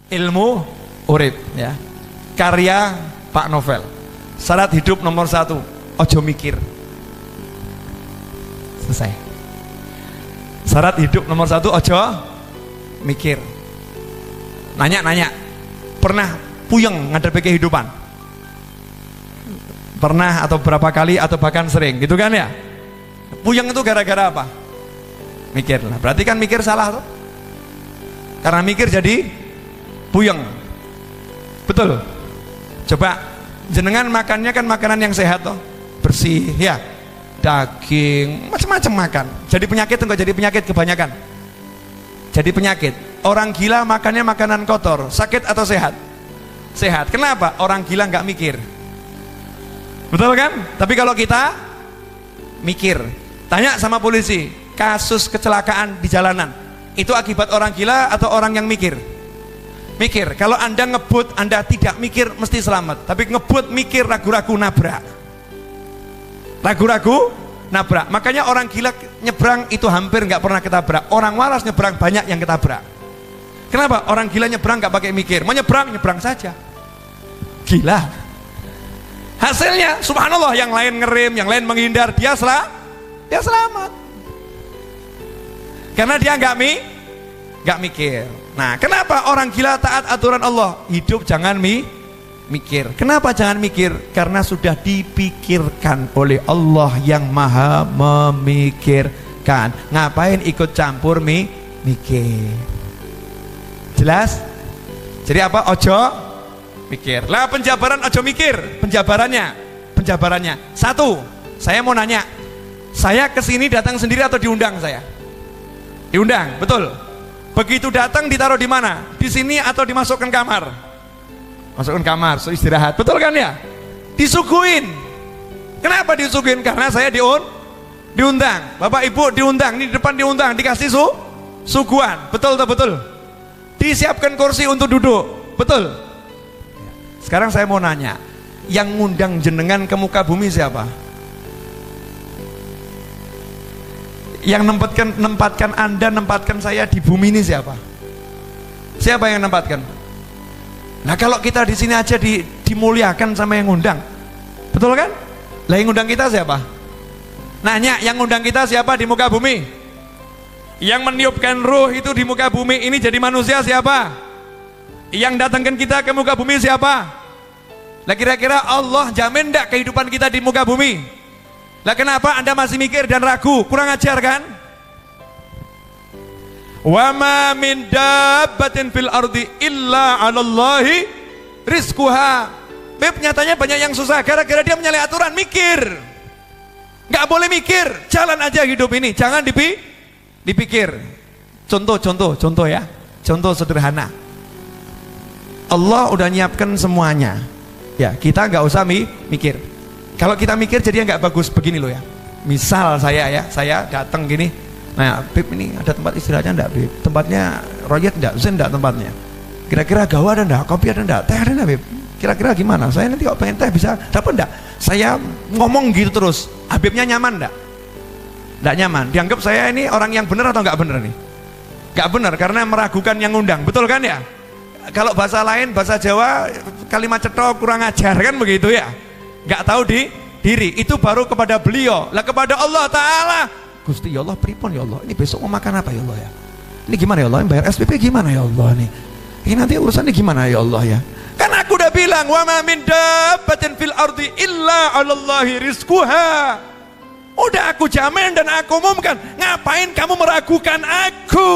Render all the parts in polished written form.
Ilmu urip ya. Karya Pak Novel. Syarat hidup nomor 1, ojo mikir. Selesai. Syarat hidup nomor 1, ojo mikir. Nanya, pernah puyeng ngadepi kehidupan? Pernah atau berapa kali atau bahkan sering gitu kan ya? Puyeng itu gara-gara apa? Mikir. Nah, berarti kan mikir salah tuh. Karena mikir jadi puyeng. Betul. Coba jenengan makannya kan makanan yang sehat toh, bersih ya, daging macam-macam makan. Jadi penyakit enggak jadi penyakit kebanyakan? Jadi penyakit. Orang gila makannya makanan kotor, sakit atau sehat? Sehat. Kenapa? Orang gila nggak mikir. Betul kan? Tapi kalau kita mikir, tanya sama polisi, kasus kecelakaan di jalanan itu akibat orang gila atau orang yang mikir? Mikir. Kalau Anda ngebut, Anda tidak mikir mesti selamat. Tapi ngebut mikir, ragu-ragu nabrak. Ragu-ragu nabrak. Makanya orang gila nyebrang itu hampir nggak pernah ketabrak. Orang waras nyebrang banyak yang ketabrak. Kenapa? Orang gila nyebrang nggak pakai mikir. Mau nyebrang saja. Gila. Hasilnya subhanallah, yang lain ngerem, yang lain menghindar, dia selamat. Karena dia nggak mikir. Nah, kenapa orang gila taat aturan Allah? Hidup jangan mikir. Kenapa jangan mikir? Karena sudah dipikirkan oleh Allah yang maha memikirkan. Ngapain ikut campur mikir? Jelas? Jadi apa? Ojo mikir. Lah penjabaran ojo mikir. Penjabarannya. 1, saya mau nanya. Saya kesini datang sendiri atau diundang saya? Diundang, betul. Begitu datang ditaruh di mana? Di sini atau dimasukkan kamar? Masukkan kamar, so istirahat. Betul kan ya? Disuguhin. Kenapa disuguhin? Karena saya diundang. Bapak Ibu diundang, ini di depan diundang, dikasih suguhan. Betul atau betul? Disiapkan kursi untuk duduk. Betul. Sekarang saya mau nanya, yang ngundang jenengan ke muka bumi siapa? Yang nempatkan Anda, nempatkan saya di bumi ini siapa? Siapa yang nempatkan? Nah, kalau kita di sini aja dimuliakan sama yang ngundang, betul kan? Lah yang ngundang kita siapa? Nanya, yang ngundang kita siapa di muka bumi? Yang meniupkan ruh itu di muka bumi ini jadi manusia siapa? Yang datangkan kita ke muka bumi siapa? Lah kira-kira Allah jamin enggak kehidupan kita di muka bumi? Lah kenapa Anda masih mikir dan ragu? Kurang ajar kan? Wa ma min dabbatin fil ardi illa 'alallahi rizquha. Beb, nyatanya banyak yang susah gara-gara dia menyalahi aturan mikir. Enggak boleh mikir, jalan aja hidup ini, jangan dipikir. Contoh ya. Contoh sederhana. Allah udah nyiapkan semuanya. Ya, kita nggak usah mikir. Kalau kita mikir jadinya nggak bagus. Begini loh ya. Misal saya datang gini. Nah, Beb, ini ada tempat istirahatnya enggak, Beb? Tempatnya royet enggak? Zen enggak tempatnya? Kira-kira gawa ada enggak? Kopi ada enggak? Teh ada enggak, Beb? Kira-kira gimana? Saya nanti kalau pengen teh bisa dapat enggak? Saya ngomong gitu terus. Habibnya nyaman enggak? Enggak nyaman. Dianggap saya ini orang yang benar atau enggak benar nih? Enggak benar karena meragukan yang ngundang. Betul kan ya? Kalau bahasa lain, bahasa Jawa, kalimat cetok kurang ajar kan begitu ya? Enggak tahu diri. Itu baru kepada beliau. Lah kepada Allah Ta'ala, Gusti ya Allah, pripun ya Allah, ini besok mau makan apa ya Allah ya, ini gimana ya Allah, ini bayar SPP gimana ya Allah nih, ini nanti urusannya gimana ya Allah ya. Kan aku udah bilang, wa ma min dabbatin fil ardi illa 'alallahi rizquha. Udah aku jamin dan aku umumkan. Ngapain kamu meragukan aku?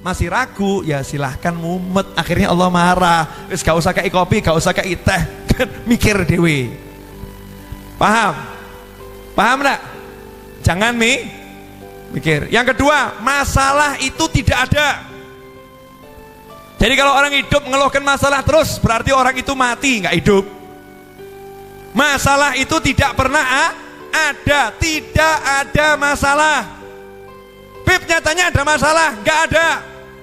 Masih ragu? Ya silahkan mumet. Akhirnya Allah marah. Wis gak usah kei kopi, gak usah kei teh. Mikir dewe. Paham enggak? Jangan mikir. Yang kedua, masalah itu tidak ada. Jadi kalau orang hidup mengeluhkan masalah terus, berarti orang itu mati, nggak hidup. Masalah itu tidak pernah ada. Tidak ada masalah. Bib, nyatanya ada masalah? Nggak ada.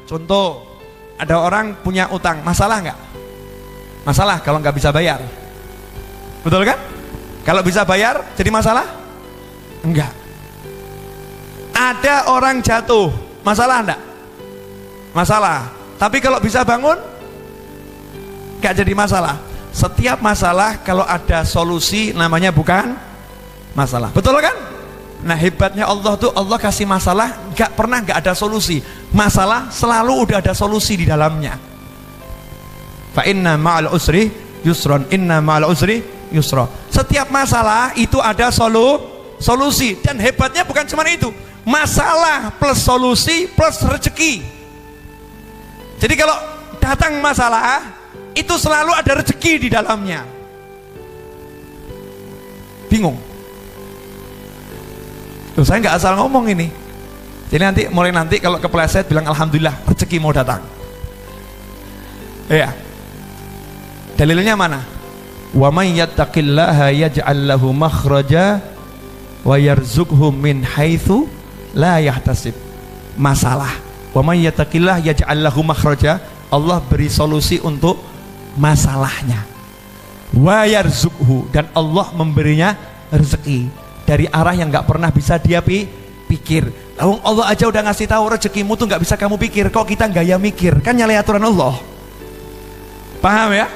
Contoh, ada orang punya utang, masalah nggak? Masalah kalau nggak bisa bayar. Betul kan? Kalau bisa bayar jadi masalah? Enggak. Ada orang jatuh, masalah enggak? Masalah. Tapi kalau bisa bangun, gak jadi masalah. Setiap masalah kalau ada solusi namanya bukan masalah. Betul kan? Nah hebatnya Allah tuh, Allah kasih masalah gak pernah gak ada solusi. Masalah selalu udah ada solusi di dalamnya. Fa inna ma'al usri yusron, inna ma'al usri yusra. Setiap masalah itu ada solusi. Dan hebatnya bukan cuma itu, masalah plus solusi plus rezeki. Jadi kalau datang masalah itu selalu ada rezeki di dalamnya. Bingung? Loh, saya nggak asal ngomong ini. Jadi mulai nanti kalau kepleset bilang alhamdulillah rezeki mau datang. Ya. Dalilnya mana? Wa may yattaqillaha yaj'al lahu makhraja wa yarzuqhu min haitsu la yahtasib. Masalah. Wa may yattaqillaha yaj'al lahu makhraja, Allah beri solusi untuk masalahnya. Wa yarzuqhu, dan Allah memberinya rezeki dari arah yang nggak pernah bisa dia pikir. Allah aja udah ngasih tahu rezekimu tuh nggak bisa kamu pikir, kok kita gaya mikir? Kan nyalahi aturan Allah. Paham ya?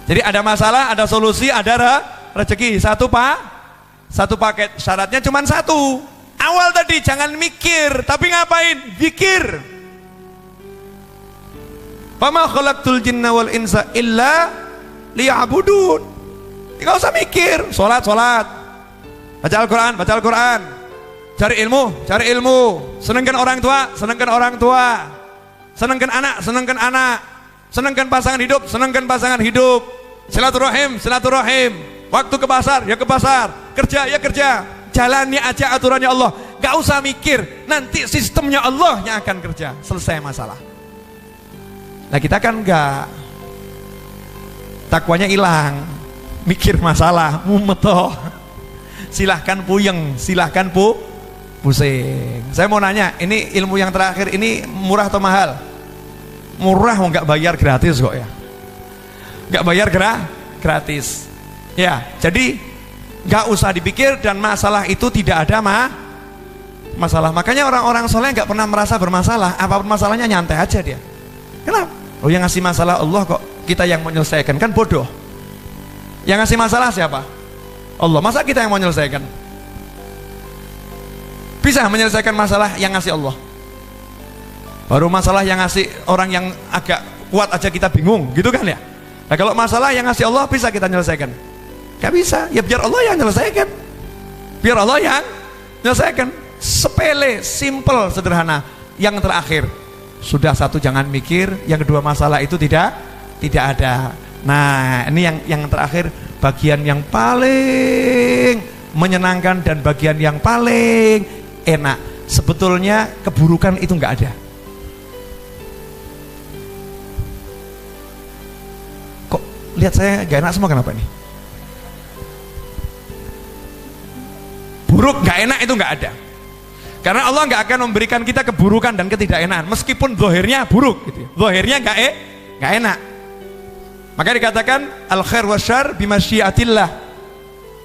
Jadi ada masalah, ada solusi, ada rezeki. Satu paket. Syaratnya cuma satu. Awal tadi jangan mikir, tapi ngapain? Zikir. Fama khalaqtul jinna wal insa illa liya'budun. Enggak usah mikir, salat. Baca Al-Qur'an. Cari ilmu. Senangkan orang tua. Senangkan anak. Senangkan pasangan hidup. Silaturahim. Waktu ke pasar, ya ke pasar. Kerja. Jalani aja aturannya Allah. Enggak usah mikir, nanti sistemnya Allah yang akan kerja. Selesai masalah. Nah kita kan enggak, takwanya hilang, mikir masalah, mumet-toh. Silahkan puyeng, silahkan pusing. Saya mau nanya, ini ilmu yang terakhir ini murah atau mahal? Murah, nggak bayar gratis kok ya. Nggak bayar gratis. Ya, jadi nggak usah dipikir dan masalah itu tidak ada masalah. Makanya orang-orang soleh nggak pernah merasa bermasalah. Apapun masalahnya nyantai aja dia. Kenapa? Oh yang ngasih masalah Allah, kok kita yang menyelesaikan? Kan bodoh. Yang ngasih masalah siapa? Allah. Masa kita yang mau menyelesaikan? Bisa menyelesaikan masalah yang ngasih Allah. Baru masalah yang ngasih orang yang agak kuat aja kita bingung, gitu kan ya? Nah kalau masalah yang ngasih Allah bisa kita menyelesaikan? Gak bisa. Ya biar Allah yang menyelesaikan. Biar Allah yang menyelesaikan. Sepele, simple, sederhana. Yang terakhir, sudah satu jangan mikir, yang kedua masalah itu tidak ada. Nah ini yang terakhir, bagian yang paling menyenangkan dan bagian yang paling enak. Sebetulnya keburukan itu nggak ada. Kok lihat saya nggak enak semua, kenapa nih? Buruk nggak enak itu nggak ada. Karena Allah nggak akan memberikan kita keburukan dan ketidakenaan, meskipun zahirnya buruk, gitu ya. Zahirnya nggak enak. Maka dikatakan al khair wasyarr bimasyiatillah.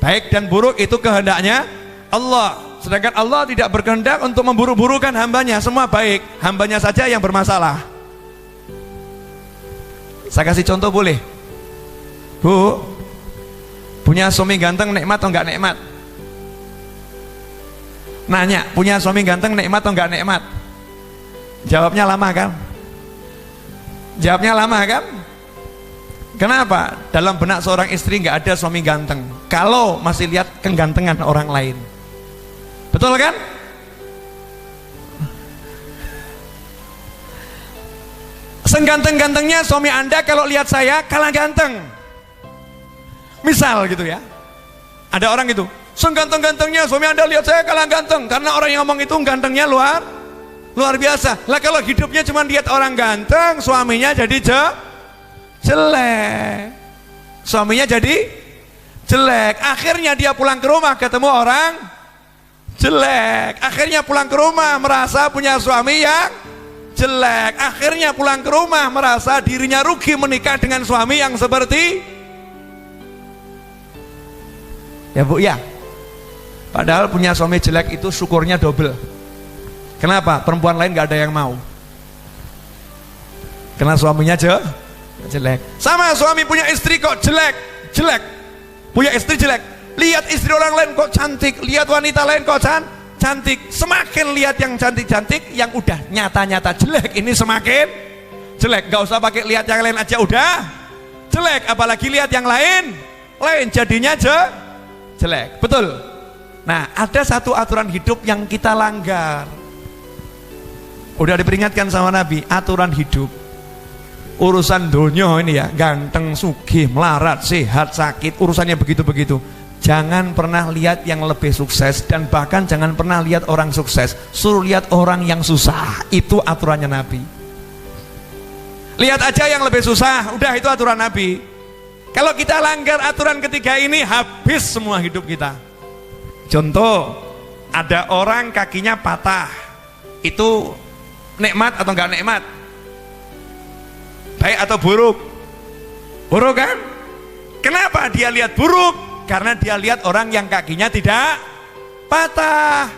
Baik dan buruk itu kehendaknya Allah. Sedangkan Allah tidak berkehendak untuk memburuk-burukan hambanya. Semua baik, hambanya saja yang bermasalah. Saya kasih contoh boleh? Bu, punya suami ganteng nikmat atau enggak nikmat? Nanya, punya suami ganteng nikmat atau enggak nikmat? Jawabnya lama kan? Jawabnya lama kan? Kenapa? Dalam benak seorang istri nggak ada suami ganteng kalau masih lihat kegantengan orang lain. Betul kan? Seganteng-gantengnya suami Anda kalau lihat saya kalah ganteng. Misal gitu ya. Ada orang gitu, seganteng-gantengnya suami Anda lihat saya kalah ganteng, karena orang yang ngomong itu gantengnya luar biasa. Lah kalau hidupnya cuma lihat orang ganteng, suaminya jadi jelek. Suaminya jadi jelek. Akhirnya dia pulang ke rumah ketemu orang jelek. Akhirnya pulang ke rumah merasa punya suami yang jelek. Akhirnya pulang ke rumah merasa dirinya rugi menikah dengan suami yang seperti, ya Bu ya. Padahal punya suami jelek itu syukurnya double. Kenapa? Perempuan lain gak ada yang mau. Karena suaminya jelek. Sama suami punya istri kok jelek. Punya istri jelek. Lihat istri orang lain kok cantik, lihat wanita lain kok cantik. Semakin lihat yang cantik-cantik, yang udah nyata-nyata jelek ini semakin jelek. Gak usah pakai lihat yang lain aja udah jelek, apalagi lihat yang lain jadinya jelek. Betul. Nah, ada satu aturan hidup yang kita langgar. Udah diperingatkan sama Nabi, aturan hidup. Urusan dunia ini ya, ganteng, sugih, melarat, sehat, sakit, urusannya begitu-begitu. Jangan pernah lihat yang lebih sukses, dan bahkan jangan pernah lihat orang sukses, suruh lihat orang yang susah. Itu aturannya Nabi. Lihat aja yang lebih susah, udah itu aturan Nabi. Kalau kita langgar aturan ketiga ini, habis semua hidup kita. Contoh, ada orang kakinya patah, itu nikmat atau enggak nikmat? Baik atau buruk? Buruk kan? Kenapa dia lihat buruk? Karena dia lihat orang yang kakinya tidak patah.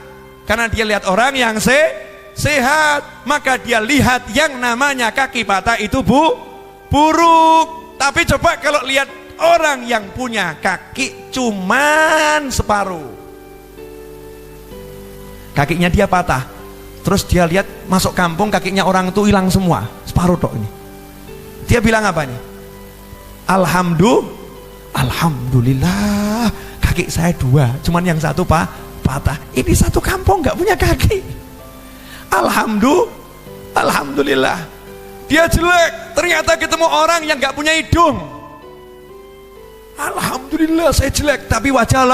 Karena dia lihat orang yang sehat, maka dia lihat yang namanya kaki patah itu buruk. Tapi coba kalau lihat orang yang punya kaki cuman separuh, kakinya dia patah, terus dia lihat masuk kampung kakinya orang itu hilang semua, separuh tok ini. Dia bilang apa nih? Alhamdulillah kaki saya dua, cuman yang satu patah. Ini satu kampung nggak punya kaki. Alhamdulillah. Dia jelek, ternyata ketemu orang yang nggak punya hidung. Alhamdulillah saya jelek, tapi wajah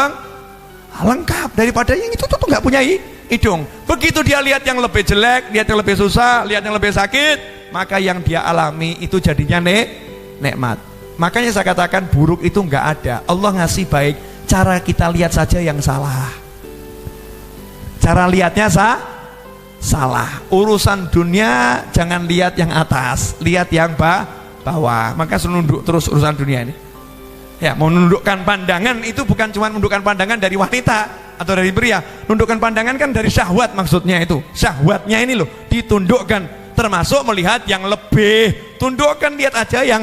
lengkap daripada yang itu tuh nggak punya hidung. Begitu dia lihat yang lebih jelek, lihat yang lebih susah, lihat yang lebih sakit, maka yang dia alami itu jadinya nikmat. Makanya saya katakan buruk itu nggak ada. Allah ngasih baik, cara kita lihat saja yang salah. Cara lihatnya salah. Urusan dunia jangan lihat yang atas, lihat yang bawah. Maka nunduk terus urusan dunia ini. Ya, menundukkan pandangan itu bukan cuma menundukkan pandangan dari wanita atau dari pria. Nundukkan pandangan kan dari syahwat, maksudnya itu. Syahwatnya ini loh ditundukkan. Termasuk melihat yang lebih, tundukkan, lihat aja yang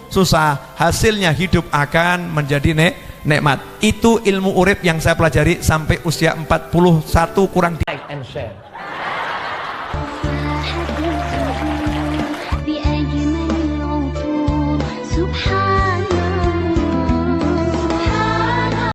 susah. Hasilnya hidup akan menjadi nikmat. Itu ilmu urip yang saya pelajari sampai usia 41 kurang. Like and share.